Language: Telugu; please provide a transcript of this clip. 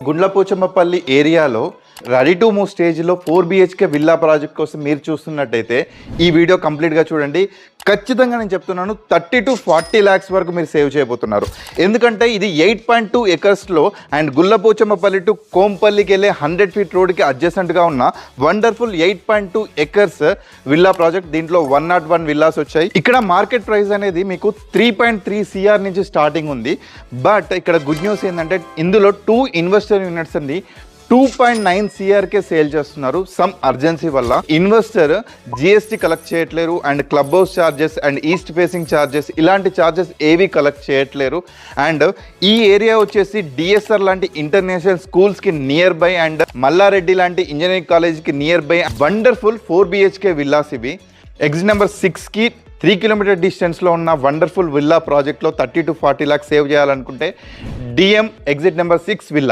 గుండ్లపోచమ్మపల్లి ఏరియాలో రెడీ టు మూవ్ స్టేజ్లో 4 BHK విల్లా ప్రాజెక్ట్ కోసం మీరు చూస్తున్నట్టయితే ఈ వీడియో కంప్లీట్గా చూడండి. ఖచ్చితంగా నేను చెప్తున్నాను 30 to 40 lakhs వరకు మీరు సేవ్ చేయబోతున్నారు. ఎందుకంటే ఇది 8.2 acresలో అండ్ గుండ్లపోచమ్మపల్లి టు కోంపల్లికి వెళ్ళే 100 feet రోడ్కి అడ్జసెంట్గా ఉన్న వండర్ఫుల్ 8.2 acres విల్లా ప్రాజెక్ట్. దీంట్లో 101 విల్లాస్ వచ్చాయి. ఇక్కడ మార్కెట్ ప్రైస్ అనేది మీకు 3.3 CR నుంచి స్టార్టింగ్ ఉంది. బట్ ఇక్కడ గుడ్ న్యూస్ ఏంటంటే ఇందులో 2 ఇన్వెస్టర్ యూనిట్స్ అండి 2.9 CRకే సేల్ చేస్తున్నారు. సమ్ అర్జెన్సీ వల్ల ఇన్వెస్టర్ GST కలెక్ట్ చేయట్లేరు and club house charges and east facing charges ఇలాంటి ఛార్జెస్ ఏవి కలెక్ట్ చేయట్లేరు. అండ్ ఈ ఏరియా వచ్చేసి DSR లాంటి ఇంటర్నేషనల్ స్కూల్స్కి నియర్ బై అండ్ మల్లారెడ్డి లాంటి ఇంజనీరింగ్ కాలేజ్కి near by wonderful 4 BHK villas ఇవి. ఎగ్జిట్ నెంబర్ 6కి 3 kilometer డిస్టెన్స్లో ఉన్న వండర్ఫుల్ విల్లా ప్రాజెక్ట్లో 30 to 40 lakhs సేవ్ చేయాలనుకుంటే DM ఎగ్జిట్ నెంబర్ 6 విల్లా.